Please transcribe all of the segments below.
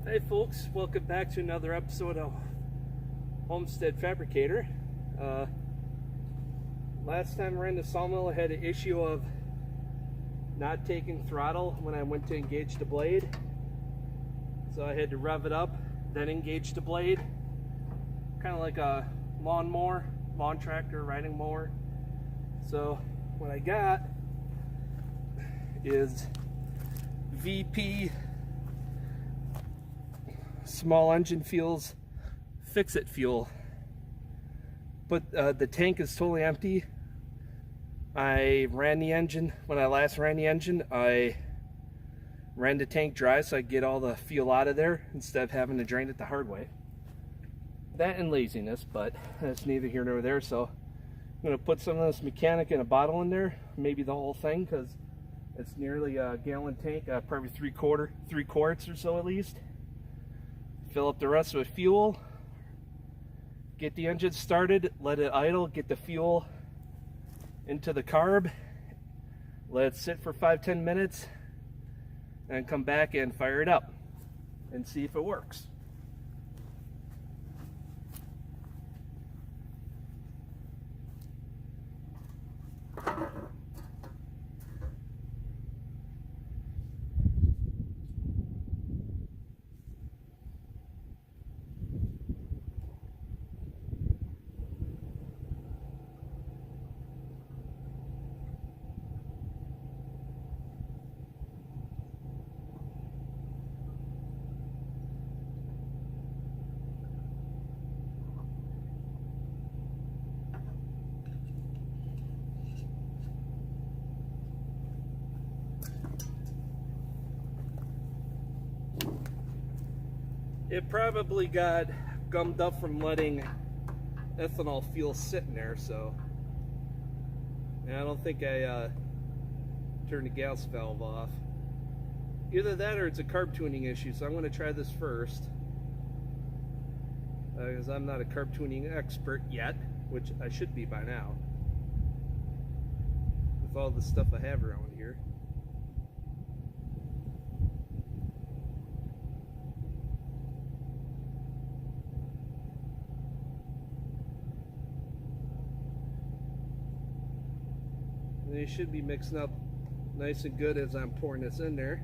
Hey folks, welcome back to another episode of Homestead Fabricator. Last time I ran the sawmill, I had an issue of not taking throttle when I went to engage the blade. So I had to rev it up, then engage the blade. Kind of like a lawn tractor, riding mower. So what I got is VP small engine fuels fix-it fuel, but the tank is totally empty. I ran the engine when I last ran the engine. I ran the tank dry so I get all the fuel out of there instead of having to drain it the hard way. That and laziness, but that's neither here nor there. So I'm going to put some of this mechanic in a bottle in there, maybe the whole thing, because it's nearly a gallon tank, probably three quarts or so at least. Fill up the rest with fuel, get the engine started, let it idle, get the fuel into the carb, let it sit for 5-10 minutes, and come back and fire it up and see if it works. It probably got gummed up from letting ethanol fuel sit in there, so and I don't think I turned the gas valve off. Either that or it's a carb tuning issue, so I'm going to try this first, because I'm not a carb tuning expert yet, which I should be by now with all the stuff I have around here. They should be mixing up nice and good as I'm pouring this in there.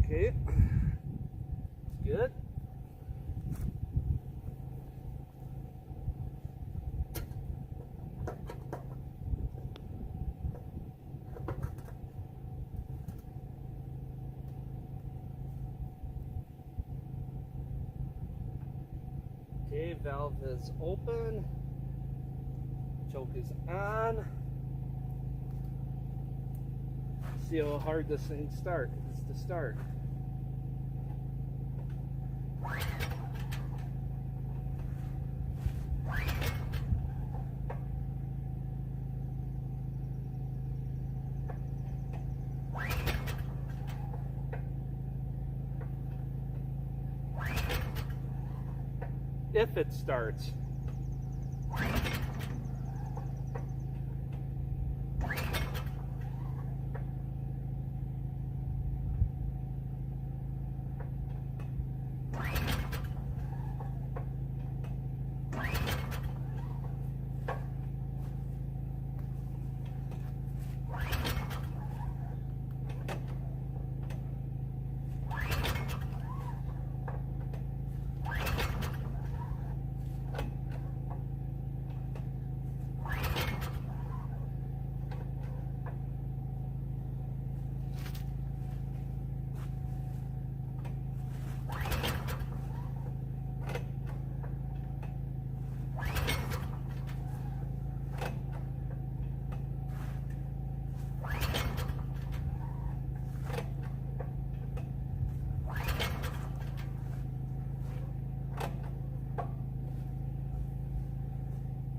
Okay, good. Okay, valve is open, choke is on. See how hard this thing starts. This is the start. If it starts.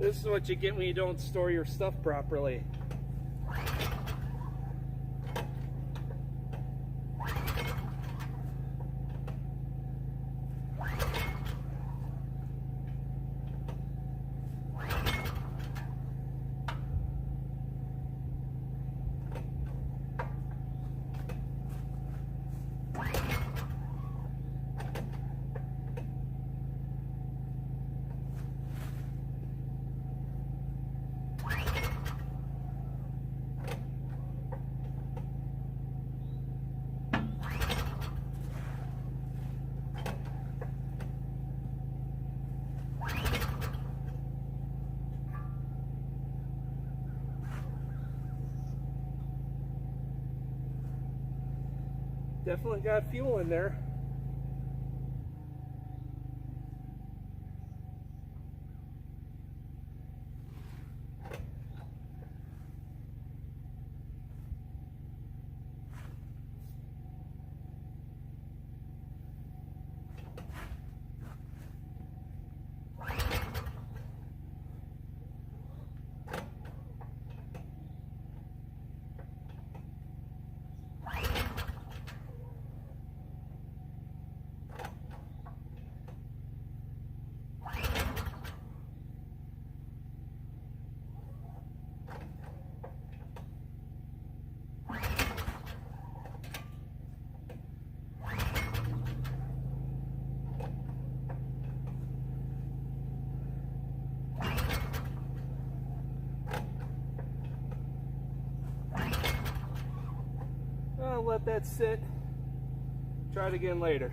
This is what you get when you don't store your stuff properly. definitely got fuel in there. I'll let that sit. Try it again later.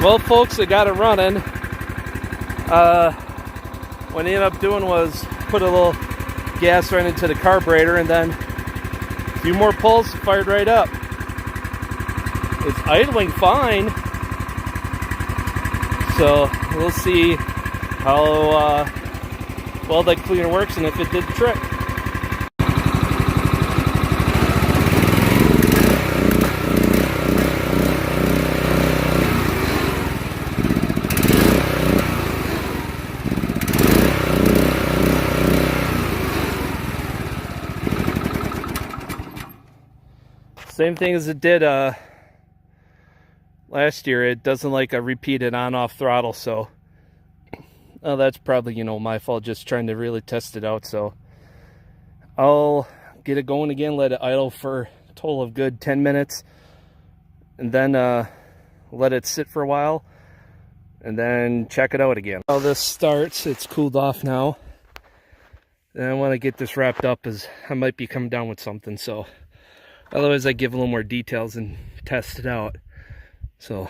Well, folks, I got it running. What I ended up doing was put a little gas right into the carburetor, and then a few more pulls, fired right up. It's idling fine. So we'll see how well that cleaner works and if it did the trick. Same thing as it did last year. It doesn't like a repeated on-off throttle, so that's probably, you know, my fault, just trying to really test it out. So I'll get it going again, let it idle for a total of good 10 minutes, and then let it sit for a while, and then check it out again. While this starts, it's cooled off now, and I want to get this wrapped up as I might be coming down with something, so otherwise I give a little more details and test it out. So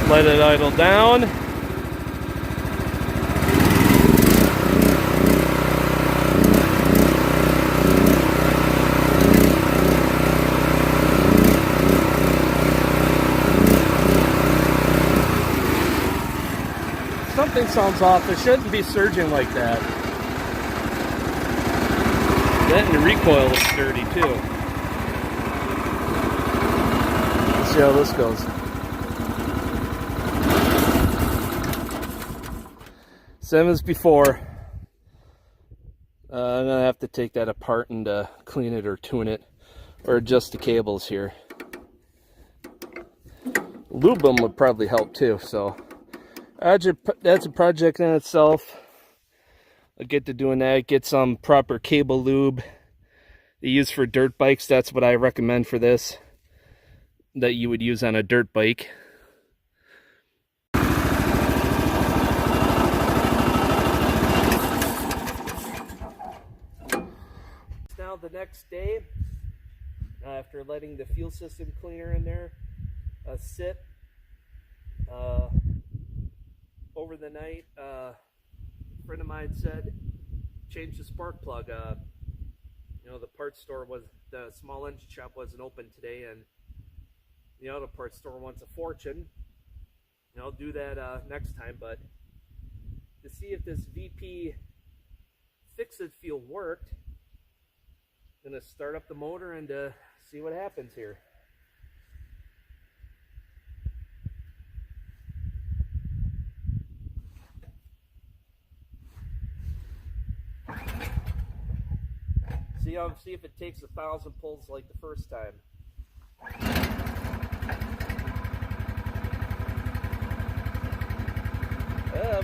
let it idle down. Something sounds off. It shouldn't be surging like that. That and the recoil looks dirty too. Let's see how this goes. Same as before. I'm gonna have to take that apart and clean it or tune it or adjust the cables here. Lube them would probably help too. So that's a project in itself. I'll get to doing that. Get some proper cable lube they use for dirt bikes. That's what I recommend for this, that you would use on a dirt bike. Now the next day, after letting the fuel system cleaner in there sit over the night, a friend of mine said change the spark plug. You know, the parts store the small engine shop wasn't open today, and the auto parts store wants a fortune. And I'll do that next time, but to see if this VP fix-it fuel worked, I'm gonna start up the motor and see what happens here. See if it takes 1,000 pulls like the first time.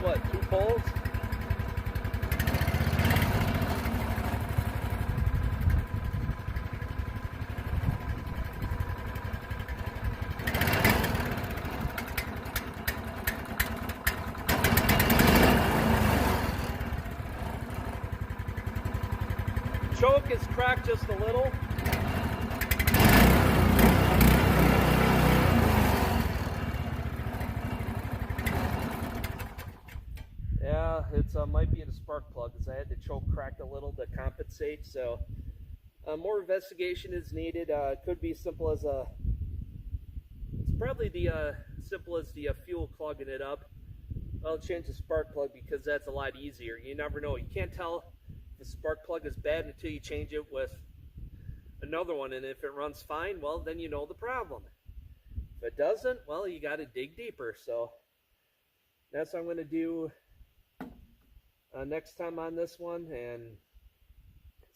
What, 2 pulls? Choke choke is cracked just a little. Yeah, it might be in a spark plug, because I had the choke cracked a little to compensate. So more investigation is needed. It could be simple as it's probably the simple as the fuel clogging it up. I'll change the spark plug because that's a lot easier. You never know. You can't tell if the spark plug is bad until you change it with another one. And if it runs fine, well, then you know the problem. If it doesn't, well, you got to dig deeper. So that's what I'm going to do next time on this one and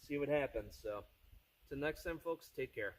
see what happens. So, till next time, folks, take care.